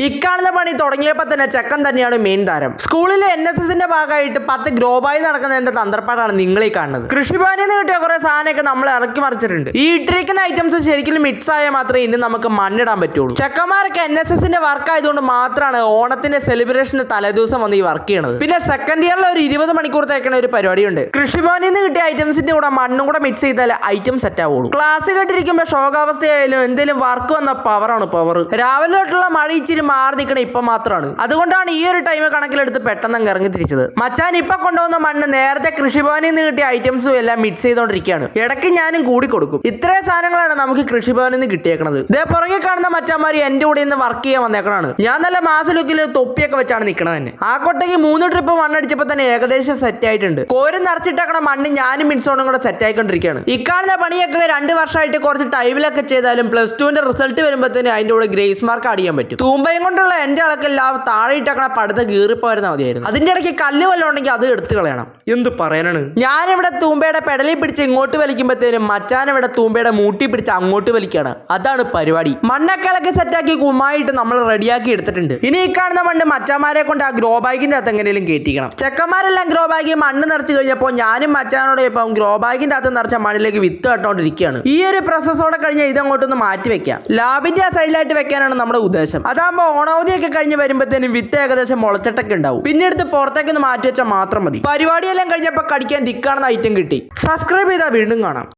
ഇക്കാണുന്ന പണി തുടങ്ങിയപ്പോൾ തന്നെ ചെക്കൻ തന്നെയാണ് മെയിൻ താരം. സ്കൂളിലെ NSSന്റെ ഭാഗമായിട്ട് 10 ഗ്രോബായി നടക്കുന്നതിന്റെ തന്ത്രപ്പാടാണ് നിങ്ങൾ ഈ കാണുന്നത്. കൃഷിഭവനിൽ നിന്ന് കിട്ടിയ കുറെ സാധനമൊക്കെ നമ്മൾ ഇറക്കി മറിച്ചിട്ടുണ്ട്. ഈ ഇട്ടിരിക്കുന്ന ഐറ്റംസ് ശരിക്കും മിക്സ് ആയാൽ മാത്രമേ ഇന്ന് നമുക്ക് മണ്ണിടാൻ പറ്റുള്ളൂ. ചെക്കന്മാരൊക്കെ NSSന്റെ വർക്ക് ആയതുകൊണ്ട് മാത്രമാണ് ഓണത്തിന്റെ സെലിബ്രേഷന് തലേദിവസം വന്ന് ഈ വർക്ക് ചെയ്യണത്. പിന്നെ സെക്കൻഡ് ഇയറിൽ ഒരു 20 മണിക്കൂർ തേക്കണ ഒരു പരിപാടിയുണ്ട്. കൃഷിഭവനിൽ നിന്ന് കിട്ടിയ ഐറ്റംസിന്റെ കൂടെ മണ്ണും കൂടെ മിക്സ് ചെയ്താൽ ഐറ്റം സെറ്റ് ആവുള്ളൂ. ക്ലാസ് കേട്ടിരിക്കുമ്പോൾ ശോകാവസ്ഥയായാലും എന്തെങ്കിലും വർക്ക് വന്ന പവറാണ് പവർ. രാവിലെ തൊട്ടുള്ള മഴ ഇച്ചിരി മാറി നിൽക്കണ ഇപ്പൊ മാത്രമാണ്. അതുകൊണ്ടാണ് ഈ ഒരു ടൈം കണക്കിലെടുത്ത് പെട്ടെന്ന് ഇറങ്ങി തിരിച്ചത്. മച്ചാൻ ഇപ്പൊ കൊണ്ടുവന്ന മണ്ണ് നേരത്തെ കൃഷിഭവനിൽ നിന്ന് കിട്ടിയ ഐറ്റംസും എല്ലാം മിക്സ് ചെയ്തോണ്ടിരിക്കുകയാണ്. ഇടയ്ക്ക് ഞാനും കൂടി കൊടുക്കും. ഇത്രയും സാധനങ്ങളാണ് നമുക്ക് കൃഷിഭവനിൽ നിന്ന് കിട്ടിയേക്കുന്നത്. ഇതേ പുറകെ കാണുന്ന മച്ചാന്മാര് എന്റെ കൂടെ ഇന്ന് വർക്ക് ചെയ്യാൻ വന്നേക്കണാണ്. ഞാൻ നല്ല മാസ ലുക്കിൽ തൊപ്പിയൊക്കെ വെച്ചാണ് നിൽക്കണത് തന്നെ. ആ കൊട്ടയ്ക്ക് 3 ട്രിപ്പ് മണ്ണടിച്ചപ്പോ തന്നെ ഏകദേശം സെറ്റ് ആയിട്ടുണ്ട്. കോരി നിറച്ചിട്ടേക്കണ മണ്ണ് ഞാനും മിൻസോണും കൂടെ സെറ്റ് ആയിക്കൊണ്ടിരിക്കുകയാണ്. ഇക്കാണുന്ന പണിയൊക്കെ 2 വർഷമായിട്ട് കുറച്ച് ടൈമിലൊക്കെ ചെയ്താലും +2ന്റെ റിസൾട്ട് വരുമ്പോഴത്തേന് അതിന്റെ കൂടെ ഗ്രേസ് മാർക്ക് അടിയാൻ പറ്റും. തൂമ്പയും കൊണ്ടുള്ള എന്റെ അളക്കെല്ലാം താഴെ ഇട്ടേക്കണ പടുത്ത കീറിപ്പോരുന്ന മതിയായിരുന്നു. അതിന്റെ ഇടയ്ക്ക് കല്ല് വല്ലതും ഉണ്ടെങ്കിൽ അത് എടുത്തു കളയണം. എന്ത് പറയാനാണ്. ഞാനിവിടെ തൂമ്പയുടെ പെടലിൽ പിടിച്ച് ഇങ്ങോട്ട് വലിക്കുമ്പോഴത്തേനും മച്ചാനിവിടെ തൂമ്പയുടെ മൂട്ടി പിടിച്ച് അങ്ങോട്ട് വലിക്കാണ്. അതാണ് പരിപാടി. മണ്ണൊക്കെ ഇളക്കി സെറ്റാക്കി കുമ്മായിട്ട് നമ്മൾ റെഡിയാക്കി എടുത്തിട്ടുണ്ട്. ഇനി ഈ കാണുന്ന മണ്ണ് മച്ചാന്മാരെ കൊണ്ട് ആ ഗ്രോ ബാഗിന്റെ അകത്ത് എങ്ങനെയും കയറ്റിക്കണം. ചെക്കന്മാരെല്ലാം ഗ്രോ ബാഗിൽ മണ്ണ് നിറച്ച് കഴിഞ്ഞപ്പോൾ ഞാനും മച്ചാനോട് ഇപ്പം ഗ്രോ ബാഗിന്റെ അകത്ത് നിറച്ച മണ്ണിലേക്ക് വിത്ത് കട്ടോണ്ടിരിക്കുകയാണ്. ഈ ഒരു പ്രോസസ്സോടെ കഴിഞ്ഞാൽ ഇതങ്ങോട്ടൊന്ന് മാറ്റി വെക്കാം. ലാബിന്റെ ആ സൈഡിലായിട്ട് വെക്കാനാണ് നമ്മുടെ ഉദ്ദേശം. അതാകുമ്പോൾ ഓണാവധിയൊക്കെ കഴിഞ്ഞ് വരുമ്പോഴത്തേനും വിത്ത് ഏകദേശം മുളച്ചിട്ടൊക്കെ ഉണ്ടാവും. പിന്നെ എടുത്ത് പുറത്തേക്കൊന്ന് മാറ്റി വെച്ചാൽ മാത്രം മതി. പരിപാടിയെല്ലാം കഴിഞ്ഞപ്പോൾ കടിക്കാൻ ദിക്കാണെന്ന ഐറ്റം കിട്ടി. സബ്സ്ക്രൈബ് ചെയ്താൽ വീണ്ടും കാണാം.